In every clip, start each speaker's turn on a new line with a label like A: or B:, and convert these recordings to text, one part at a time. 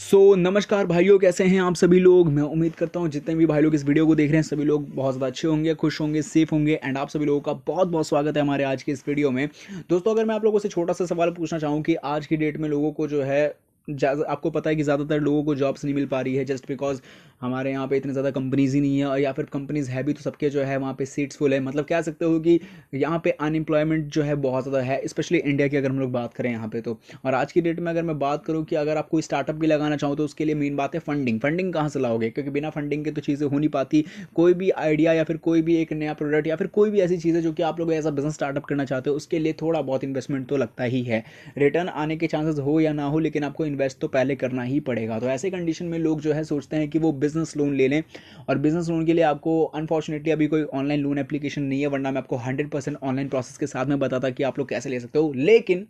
A: नमस्कार भाइयों, कैसे हैं आप सभी लोग। मैं उम्मीद करता हूं जितने भी भाई लोग इस वीडियो को देख रहे हैं सभी लोग बहुत ज़्यादा अच्छे होंगे, खुश होंगे, सेफ होंगे। एंड आप सभी लोगों का बहुत बहुत स्वागत है हमारे आज के इस वीडियो में। दोस्तों, अगर मैं आप लोगों से छोटा सा सवाल पूछना चाहूँ कि आज की डेट में लोगों को जो है आपको पता है कि ज़्यादातर लोगों को जॉब्स नहीं मिल पा रही है, जस्ट बिकॉज हमारे यहाँ पे इतनी ज़्यादा कंपनीज ही नहीं है, या फिर कंपनीज है भी तो सबके जो है वहाँ पे सीट्स फुल है। मतलब कह सकते हो कि यहाँ पे अनएम्प्लॉयमेंट जो है बहुत ज़्यादा है, स्पेशली इंडिया की अगर हम लोग बात करें यहाँ पे तो। और आज की डेट में अगर मैं बात करूँ कि अगर आप कोई स्टार्टअप भी लगाना चाहो तो उसके लिए मेन बात है फंडिंग कहाँ से लाओगे, क्योंकि बिना फंडिंग के तो चीज़ें हो नहीं पाती। कोई भी आइडिया या फिर कोई भी एक नया प्रोडक्ट या फिर कोई भी ऐसी चीज़ है जो कि आप लोग एज अ बिजनेस स्टार्टअप करना चाहते हो, उसके लिए थोड़ा बहुत इन्वेस्टमेंट तो लगता ही है। रिटर्न आने के चांसेस हो या ना हो, लेकिन आपको इन्वेस्ट तो पहले करना ही पड़ेगा। तो ऐसे कंडीशन में लोग जो है सोचते हैं कि वो बिजनेस लोन ले लें, और बिजनेस लोन के लिए आपको अनफॉर्चुनेटली अभी कोई ऑनलाइन लोन एप्लीकेशन नहीं है, वरना मैं आपको 100% ऑनलाइन प्रोसेस के साथ में बताता कि आप लोग कैसे ले सकते हो। लेकिन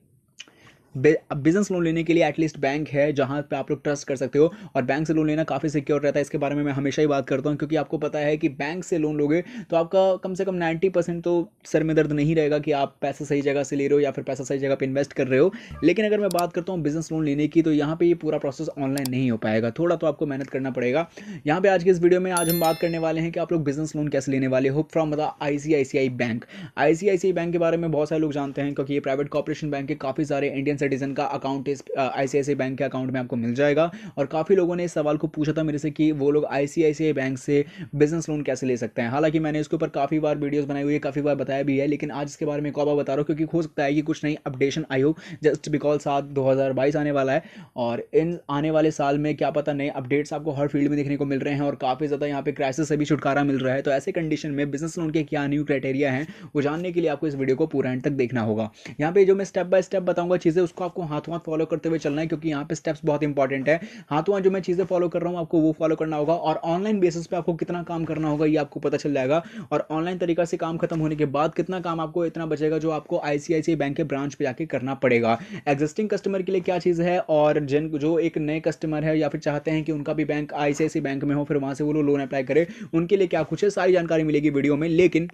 A: बिजनेस लोन लेने के लिए एटलीस्ट बैंक है जहां पे आप लोग ट्रस्ट कर सकते हो, और बैंक से लोन लेना काफ़ी सिक्योर रहता है। इसके बारे में मैं हमेशा ही बात करता हूं, क्योंकि आपको पता है कि बैंक से लोन लोगे तो आपका कम से कम 90% तो सर में दर्द नहीं रहेगा कि आप पैसा सही जगह से ले रहे हो या फिर पैसा सही जगह पे इन्वेस्ट कर रहे हो। लेकिन अगर मैं बात करता हूँ बिजनेस लोन लेने की, तो यहाँ पे ये पूरा प्रोसेस ऑनलाइन नहीं हो पाएगा, थोड़ा तो आपको मेहनत करना पड़ेगा। यहाँ पे आज के इस वीडियो में आज हम बात करने वाले हैं कि आप लोग बिजनेस लोन कैसे लेने वाले हो from the ICICI bank. ICICI bank के बारे में बहुत सारे लोग जानते हैं, क्योंकि ये प्राइवेट कॉर्पोरेशन बैंक है। काफ़ी सारे इंडियन सिटीजन का अकाउंट इस आईसीआईसीआई बैंक के अकाउंट में आपको मिल जाएगा। और काफ़ी लोगों ने इस सवाल को पूछा था मेरे से कि वो लोग आईसीआईसीआई बैंक से बिजनेस लोन कैसे ले सकते हैं। हालांकि मैंने इसके ऊपर काफ़ी बार वीडियोस बनाई हुई है, काफ़ी बार बताया भी है, लेकिन आज इसके बारे में एक और बार बता रहा हूँ, क्योंकि हो सकता है कि कुछ नई अपडेशन आई हो। जस्ट बिकॉज साल 2022 आने वाला है, और इन आने वाले साल में क्या पता नए अपडेट्स आपको हर फील्ड में देखने को मिल रहे हैं, और काफ़ी ज़्यादा यहाँ पे क्राइसिस से भी छुटकारा मिल रहा है। तो ऐसे कंडीशन में बिजनेस लोन के क्या न्यू क्राइटेरिया हैं, वो जानने के लिए आपको इस वीडियो को पूरा एंड तक देखना होगा। यहाँ पे जो मैं स्टेप बाय स्टेप बताऊंगा चीज़ें, उसको आपको हाथों हाथ फॉलो करते हुए चलना है, क्योंकि यहाँ पे स्टेप्स बहुत इंपॉर्टेंट है। हाथों हाथ जो मैं चीज़ें फॉलो कर रहा हूँ आपको वो फॉलो करना होगा, और ऑनलाइन बेसिस पे आपको कितना काम करना होगा ये आपको पता चल जाएगा। और ऑनलाइन तरीका से काम खत्म होने के बाद कितना काम आपको इतना बचेगा जो आपको आईसीआईसीआई बैंक के ब्रांच पे जाके करना पड़ेगा। एग्जिस्टिंग कस्टमर के लिए क्या चीज़ है, और जिन जो एक नए कस्टमर है या फिर चाहते हैं कि उनका भी बैंक आईसीआईसीआई बैंक में हो, फिर वहाँ से वो लोन अप्लाई करे, उनके लिए क्या कुछ है, सारी जानकारी मिलेगी वीडियो में। लेकिन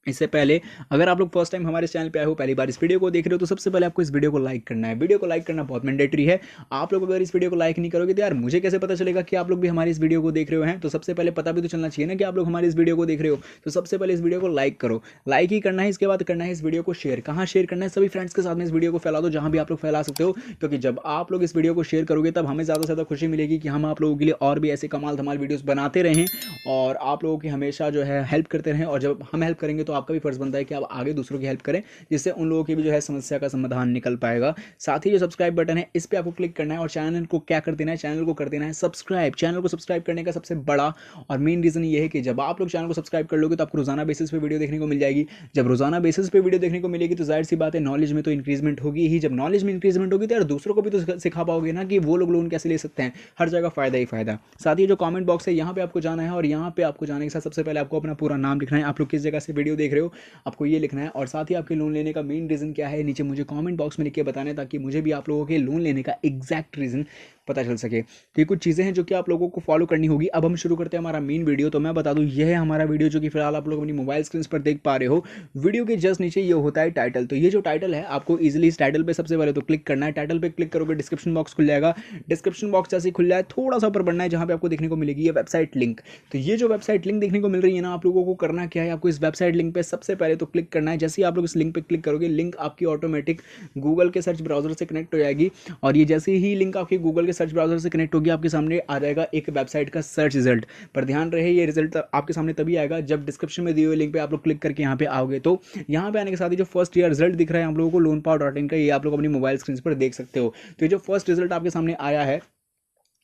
A: इससे पहले अगर आप लोग फर्स्ट टाइम हमारे चैनल पे आए हो, पहली बार इस वीडियो को देख रहे हो, तो सबसे पहले आपको इस वीडियो को लाइक करना है। वीडियो को लाइक करना बहुत मैंडेटरी है। आप लोग अगर इस वीडियो को लाइक नहीं करोगे तो यार मुझे कैसे पता चलेगा कि आप लोग भी हमारी इस वीडियो को देख रहे हो हैं। तो सबसे पहले पता भी तो चलना चाहिए ना कि आप लोग हमारी इस वीडियो को देख रहे हो। तो सबसे पहले इस वीडियो को लाइक करो, लाइक ही करना है। इसके बाद करना है इस वीडियो को शेयर। कहाँ शेयर करना है? सभी फ्रेंड्स के साथ में इस वीडियो को फैला दो, जहाँ भी आप लोग फैला सकते हो, क्योंकि जब आप लोग इस वीडियो को शेयर करोगे तब हमें ज़्यादा से ज़्यादा खुशी मिलेगी कि हम आप लोगों के लिए और भी ऐसे कमाल धमाल वीडियोस बनाते रहें, और आप लोगों की हमेशा जो है हेल्प करते रहें। और जब हम हेल्प करेंगे तो आपका भी फर्ज बनता है कि आप आगे दूसरों की हेल्प करें, जिससे उन लोगों की भी जो है समस्या का समाधान निकल पाएगा। साथ ही जो सब्सक्राइब बटन है इस पर आपको क्लिक करना है, और चैनल को क्या कर देना है, चैनल को कर देना है सब्सक्राइब। चैनल को सब्सक्राइब करने का सबसे बड़ा और मेन रीज़न ये है कि जब आप लोग चैनल को सब्सक्राइब कर लोगे तो आपको रोजाना बेसिस पे वीडियो देखने को मिल जाएगी। जब रोजाना बेसिस पे वीडियो देखने को मिलेगी तो जाहिर सी बात है नॉलेज में तो इंक्रीजमेंट होगी ही। जब नॉलेज में इंक्रीजमेंट होगी तो यार दूसरों को भी तो सिखा पाओगे ना कि वो लोग लोन कैसे ले सकते हैं। हर जगह फायदा ही फायदा। साथ ही जो कमेंट बॉक्स है यहाँ पे आपको जाना है, और यहाँ पे आपको जाने के साथ सबसे पहले आपको अपना पूरा नाम लिखना है, आप लोग किस जगह से वीडियो देख रहे हो आपको ये लिखना है, और साथ ही आपके लोन लेने का मेन रीज़न क्या है नीचे मुझे कमेंट बॉक्स में लिख के बताना है, ताकि मुझे भी आप लोगों के लोन लेने का एग्जैक्ट रीज़न पता चल सके। तो ये कुछ चीज़ें हैं जो कि आप लोगों को फॉलो करनी होगी। अब हम शुरू करते हैं हमारा मेन वीडियो। तो मैं बता दूं यह है हमारा वीडियो, जो कि फिलहाल आप लोग अपनी मोबाइल स्क्रीन पर देख पा रहे हो। वीडियो के जस्ट नीचे ये होता है टाइटल। तो ये जो टाइटल है आपको इजीली इस टाइटल पे सबसे पहले तो क्लिक करना है। टाइटल पे क्लिक करोगे डिस्क्रिप्शन बॉक्स खुल जाएगा। डिस्क्रिप्शन बॉक्स जैसे खुल जाए थोड़ा सा ऊपर बढ़ना है, जहाँ पे आपको देखने को मिलेगी ये वेबसाइट लिंक। तो ये जो वेबसाइट लिंक देखने को मिल रही है ना, आप लोगों को करना क्या है, आपको इस वेबसाइट लिंक पे सबसे पहले तो क्लिक करना है। जैसे ही आप लोग इस लिंक पे क्लिक करोगे, लिंक आपकी ऑटोमेटिक गूगल के सर्च ब्राउजर से कनेक्ट हो जाएगी, और ये जैसे ही लिंक आपकी गूगल के सर्च ब्राउजर से कनेक्ट होगी आपके सामने आ जाएगा एक वेबसाइट का सर्च रिजल्ट। पर ध्यान रहे ये रिजल्ट आपके सामने तभी आएगा जब डिस्क्रिप्शन में दिए हुए लिंक पे आप लोग क्लिक करके यहाँ पे आओगे। तो यहाँ पे आने के साथ ही जो फर्स्ट ईयर रिजल्ट दिख रहा है आप लोगों को loanpower.in का, ये आप लोग अपनी मोबाइल स्क्रीन पर देख सकते हो। तो ये जो फर्स्ट रिजल्ट आपके सामने आया है,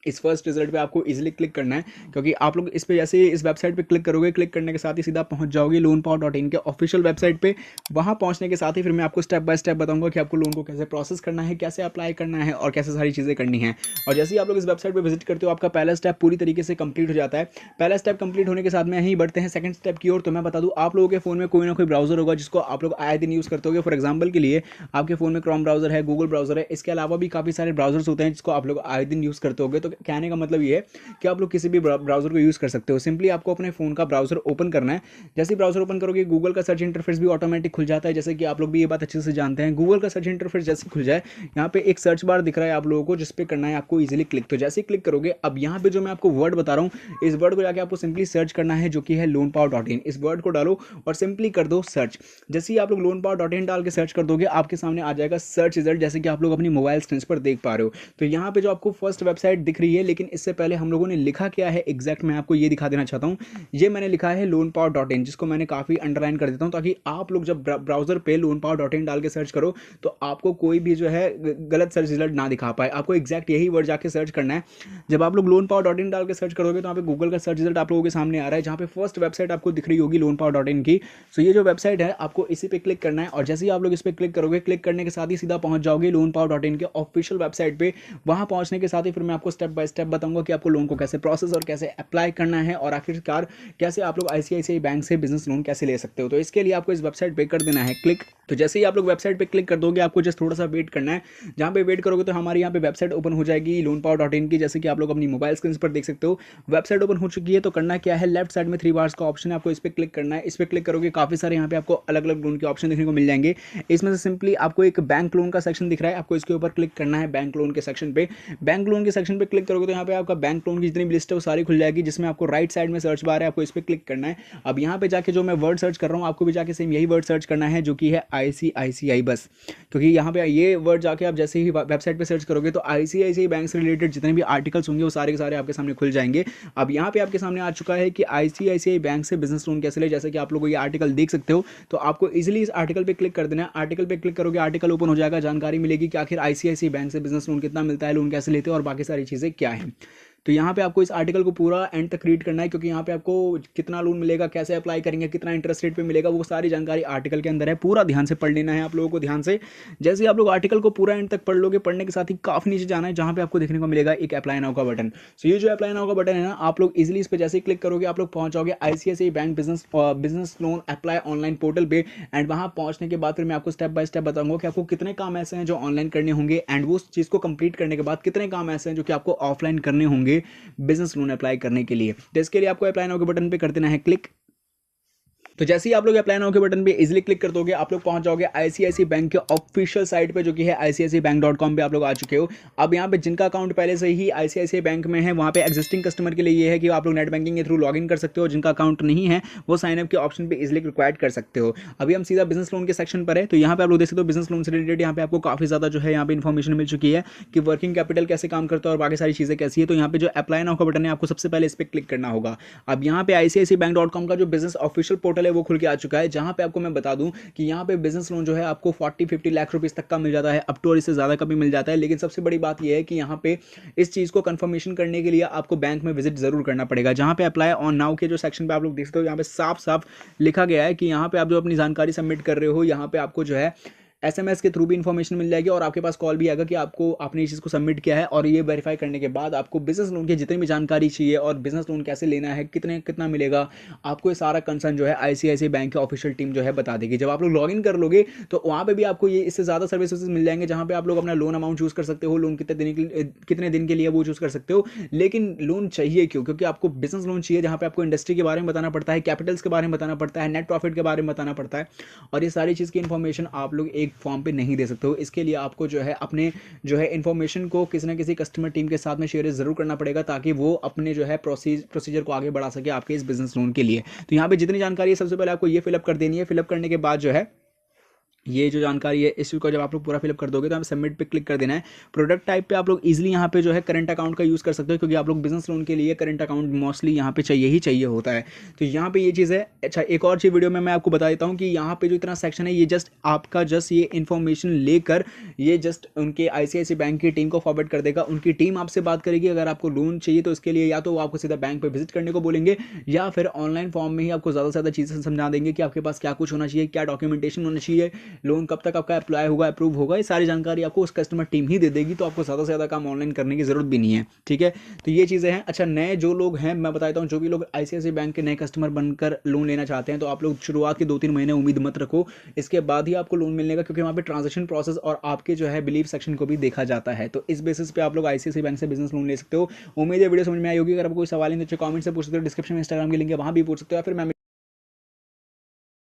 A: इस फर्स्ट रिजल्ट पे आपको इजीली क्लिक करना है, क्योंकि आप लोग इस पे जैसे इस वेबसाइट पे क्लिक करोगे, क्लिक करने के साथ ही सीधा पहुंच जाओगे loanpower.in के ऑफिशियल वेबसाइट पे। वहां पहुंचने के साथ ही फिर मैं आपको स्टेप बाय स्टेप बताऊंगा कि आपको लोन को कैसे प्रोसेस करना है, कैसे अप्लाई करना है, और कैसे सारी चीज़ें करनी है। और जैसे ही आप लोग इस वेबसाइट पर विजिट करते हो आपका पहला स्टेप पूरी तरीके से कंप्लीट हो जाता है। पहला स्टेप कंप्लीट होने के साथ में यहीं बढ़ते हैं सेकंड स्टेप की ओर। तो मैं बता दूं आप लोगों के फोन में कोई ना कोई ब्राउजर होगा जिसको आप लोग आए दिन यूज़ करते होगे। फॉर एग्जाम्पल के लिए आपके फोन में क्रोम ब्राउजर है, गूगल ब्राउजर है, इसके अलावा भी काफ़ी सारे ब्राउजर्स होते हैं जिसको आप लोग आए दिन यूज़ करते होगे। तो तो कहने का मतलब ये है कि आप लोग किसी भी ब्राउजर को यूज़ कर सकते हो। सिंपली आपको अपने फ़ोन का ब्राउजर ओपन करना है। जैसे ही ब्राउजर ओपन करोगे गूगल का सर्च इंटरफेस भी ऑटोमेटिक खुल जाता है, जैसे कि आप लोग भी ये बात अच्छे से जानते हैं। गूगल का सर्च इंटरफेस जैसे खुल जाए, यहाँ पे एक सर्च बार दिख रहा है आप लोगों को, जिस पे करना है आपको इजीली क्लिक। तो जैसे ही क्लिक करोगे, अब यहाँ पे जो मैं आपको वर्ड बता रहा हूँ, इस वर्ड को जाके आपको सिंपली सर्च करना है, जो कि है loanpower.in। इस वर्ड को डालो और सिंपली कर दो सर्च। जैसे ही आप लोग loanpower.in डाल के सर्च कर दोगे, आपके सामने आ जाएगा सर्च रिजल्ट, जैसे कि आप लोग अपनी मोबाइल स्क्रीन पर देख पा रहे हो। तो यहाँ पे जो आपको फर्स्ट वेबसाइट दिख रही है, लेकिन इससे पहले हम लोगों ने लिखा क्या है एग्जैक्ट मैं आपको ये दिखा देना चाहता हूँ। ये मैंने लिखा है loanpower.in, जिसको मैंने काफ़ी अंडरलाइन कर देता हूँ, ताकि आप लोग जब ब्राउजर पे loanpower.in डाल के सर्च करो तो आपको कोई भी जो है गलत सर्च रिजल्ट ना दिखा पाए। आपको एग्जैक्ट यही वर्ड जाके सर्च करना है। जब आप लोग loanpower.in डाल के सर्च करोगे तो यहाँ पे गूगल का सर्च रिजल्ट आप लोगों के सामने आ रहा है, जहाँ पे फर्स्ट वेबसाइट आपको दिख रही होगी loanpower.in की। सो ये जो वेबसाइट है आपको इसी पे क्लिक करना है, और जैसे ही आप लोग इस पे क्लिक करोगे, क्लिक करने के साथ ही सीधा पहुंच जाओगे loanpower.in के ऑफिशियल वेबसाइट पे। वहां पहुंचने के साथ ही फिर मैं आपको स्टेप बाय स्टेप बताऊंगा कि आपको लोन को कैसे प्रोसेस और कैसे अप्लाई करना है, और आखिरकार कैसे आप लोग आईसीआईसीआई बैंक से बिजनेस लोन कैसे ले सकते हो। तो इसके लिए आपको इस वेबसाइट पे कर देना है क्लिक। तो जैसे ही आप लोग वेबसाइट पे क्लिक कर दोगे, आपको जस्ट थोड़ा सा वेट करना है। जहाँ पे वेट करोगे तो हमारे यहाँ पे वेबसाइट ओपन हो जाएगी loanpower.in की, जैसे कि आप लोग अपनी मोबाइल स्क्रीन पर देख सकते हो। वेबसाइट ओपन हो चुकी है। तो करना क्या है, लेफ्ट साइड में 3 बार्स का ऑप्शन है, आपको इस पर क्लिक करना है। इस पर क्लिक करोगे काफी सारे यहाँ पे आपको अलग अलग लोन के ऑप्शन देखने को मिल जाएंगे। इसमें से सिंपली आपको एक बैंक लोन का सेक्शन दिख रहा है, आपको इसके ऊपर क्लिक करना है। बैंक लोन के सेक्शन पे, बैंक लोन के सेक्शन पे क्लिक करोगे तो यहाँ पे आपका बैंक लोन की जितनी भी लिस्ट है वो सारी खुल जाएगी, जिसमें आपको राइट साइड में सर्च बार है, आपको इस पर क्लिक करना है। अब यहाँ पे जाके जो मैं वर्ड सर्च कर रहा हूँ, आपको भी जाके सेम यही वर्ड सर्च करना है, जो कि है आईसीआईसीआई बस। क्योंकि यहाँ पे ये वर्ड जाके आप जैसे ही वेबसाइट पे सर्च करोगे तो आईसीआईसीआई बैंक से रिलेटेड जितने भी आर्टिकल्स होंगे वो सारे के सारे आपके सामने खुल जाएंगे। अब यहाँ पे आपके सामने आ चुका है कि आईसीआईसीआई बैंक से बिजनेस लोन कैसे ले, जैसे कि आप लोग ये आर्टिकल देख सकते हो। तो आपको इजीली इस आर्टिकल पे क्लिक कर देना है। आर्टिकल पे क्लिक करोगे, आर्टिकल ओपन हो जाएगा, जानकारी मिलेगी कि आखिर आईसीआईसीआई बैंक से बिजनेस लोन कितना मिलता है, लोन कैसे लेते हैं और बाकी सारी चीज़ें क्या है। तो यहाँ पे आपको इस आर्टिकल को पूरा एंड तक रीड करना है, क्योंकि यहाँ पे आपको कितना लोन मिलेगा, कैसे अप्लाई करेंगे, कितना इंटरेस्ट रेट पे मिलेगा, वो सारी जानकारी आर्टिकल के अंदर है। पूरा ध्यान से पढ़ लेना है आप लोगों को ध्यान से। जैसे ही आप लोग आर्टिकल को पूरा एंड तक पढ़ लोगे, पढ़ने के साथ ही काफ़ी नीचे जाना है, जहाँ पे आपको देखने को मिलेगा एक अप्लाई नाउ का बटन। सो ये जो अप्लाई नाउ का बटन है ना, आप लोग इजिली इस पर जैसे ही क्लिक करोगे, आप लोग पहुंच जाओगे ICICI bank business loan apply online portal पे। एंड वहाँ पहुंचने के बाद फिर मैं आपको स्टेप बाय स्टेप बताऊंगा कि आपको कितने काम ऐसे हैं जो ऑनलाइन करने होंगे, एंड वो चीज़ को कंप्लीट करने के बाद कितने काम ऐसे हैं जो कि आपको ऑफलाइन करने होंगे बिजनेस लोन अप्लाई करने के लिए। तो इसके लिए आपको अप्लाई नाउ के बटन पे कर देना है क्लिक। तो जैसे ही आप लोग अप्लाई नाउ के बटन पे इजीली क्लिक कर दोगे, आप लोग पहुंच जाओगे आईसीआईसीआई बैंक के ऑफिशियल साइट पे, जो कि है iciicibank.com पे आप लोग आ चुके हो। अब यहाँ पे जिनका अकाउंट पहले से ही आईसीआईसीआई बैंक में है, वहाँ पे एग्जिस्टिंग कस्टमर के लिए ये है कि आप लोग नेट बैंकिंग के थ्रू लॉगिन कर सकते हो। जिनका अकाउंट नहीं है वो साइन अप के ऑप्शन पे इजिली रिक्वायर्ड कर सकते हो। अभी हम सीधा बिजनेस लोन के सेक्शन पर है। तो यहाँ पे आप लोग देख सकते हो बिजनेस लोन से रिलेटेड यहाँ पे आपको काफी ज्यादा जो है यहाँ पे इन्फॉर्मेशन मिल चुकी है कि वर्किंग कैपिटल कैसे काम करता है और बाकी सारी चीजें कैसी है। तो यहाँ पे जो अप्लाई नाउ का बटन है, आपको सबसे पहले इस पर क्लिक करना होगा। अब यहाँ पे iciicibank.com का जो बिजनेस ऑफिशियल पोर्टल है वो खुल के आ चुका है, जहां पे आपको मैं बता दूं कि यहां पे बिजनेस लोन जो है आपको 40-50 लाख रुपीस तक का मिल जाता है, अप टू और इससे ज़्यादा का भी मिल जाता है। लेकिन सबसे बड़ी बात यह है कि यहाँ पे इस चीज़ को कंफर्मेशन करने के लिए आपको बैंक में विजिट जरूर करना पड़ेगा। जहां पे अप्लाई ऑन नाउ के जो सेक्शन पे आप लोग देख सकते हो, यहाँ पे साफ साफ लिखा गया है कि यहाँ पे आप जो अपनी जानकारी सबमिट कर रहे हो, यहाँ पे आपको जो है एसएमएस के थ्रू भी इन्फॉर्मेशन मिल जाएगी, और आपके पास कॉल भी आएगा कि आपको आपने इस चीज़ को सबमिट किया है। और ये वेरीफाई करने के बाद आपको बिजनेस लोन की जितनी भी जानकारी चाहिए और बिजनेस लोन कैसे लेना है, कितना मिलेगा, आपको ये सारा कंसर्न जो है आईसीआईसीआई बैंक की ऑफिशियल टीम जो है बता देगी। जब आप लोग लॉगिन कर लोगे तो वहाँ पे भी आपको ये इससे ज़्यादा सर्विसेज मिल जाएंगे, जहाँ पे आप लोग अपना लोन अमाउंट चूज़ कर सकते हो, लोन कितने दिन के लिए वो चूज़ कर सकते हो। लेकिन लोन चाहिए क्यों? क्योंकि आपको बिजनेस लोन चाहिए, जहाँ पे आपको इंडस्ट्री के बारे में बताना पड़ता है, कैपिटल्स के बारे में बताना पड़ता है, नेट प्रॉफिट के बारे में बताना पड़ता है, और ये सारी चीज़ की इन्फॉर्मेशन आप लोग एक फॉर्म पे नहीं दे सकते हो। इसके लिए आपको जो है अपने जो है इन्फॉर्मेशन को किसी ना किसी कस्टमर टीम के साथ में शेयर जरूर करना पड़ेगा, ताकि वो अपने जो है प्रोसीजर को आगे बढ़ा सके आपके इस बिजनेस लोन के लिए। तो यहाँ पे जितनी जानकारी है सबसे पहले आपको ये फिलअप कर देनी है। फिलअप करने के बाद जो है ये जो जानकारी है इस को जब आप लोग पूरा फिलअप कर दोगे तो आप सबमिट पे क्लिक कर देना है। प्रोडक्ट टाइप पे आप लोग इजीली यहाँ पे जो है करंट अकाउंट का यूज़ कर सकते हो, क्योंकि आप लोग बिजनेस लोन के लिए करंट अकाउंट मोस्टली यहाँ पे चाहिए ही चाहिए होता है। तो यहाँ पे ये चीज़ है। अच्छा, एक और चीज़ वीडियो में मैं आपको बता देता हूँ कि यहाँ पे जो इतना सेक्शन है, ये जस्ट आपका ये इन्फॉर्मेशन लेकर ये जस्ट उनके आईसीआईसीआई बैंक की टीम को फॉरवर्ड कर देगा। उनकी टीम आपसे बात करेगी। अगर आपको लोन चाहिए तो इसके लिए या तो वो आपको सीधा बैंक पर विजिट करने को बोलेंगे, या फिर ऑनलाइन फॉर्म में ही आपको ज़्यादा से ज़्यादा चीज़ें समझा देंगे कि आपके पास क्या कुछ होना चाहिए, क्या डॉक्यूमेंटेशन होना चाहिए, लोन कब तक आपका अप्लाई होगा, अप्रूव होगा, ये सारी जानकारी आपको उस कस्टमर टीम ही दे देगी। तो आपको ज़्यादा से ज़्यादा काम ऑनलाइन करने की ज़रूरत भी नहीं है, ठीक है। तो ये चीज़ें हैं। अच्छा, नए जो लोग हैं मैं बताता हूँ, जो भी लोग ICICI बैंक के नए कस्टमर बनकर लोन लेना चाहते हैं, तो आप लोग शुरुआत के 2-3 महीने उम्मीद मत रखो, इसके बाद ही आपको लोन मिलने का, क्योंकि वहाँ पे ट्रांजेक्शन प्रोसेस और आपके जो है बिलीव सेक्शन को भी देखा जाता है। तो इस बेसिस पे आप लोग ICICI बैंक से बिजनेस लोन ले सकते हो। उम्मीद है वीडियो समझ में आई होगी। अगर आपको कोई सवाल है तो कमेंट से पूछ सकते हो, डिस्क्रिप्शन में इंस्टाग्राम की लिंक है, वहाँ भी पूछ सकते हो, या फिर मैं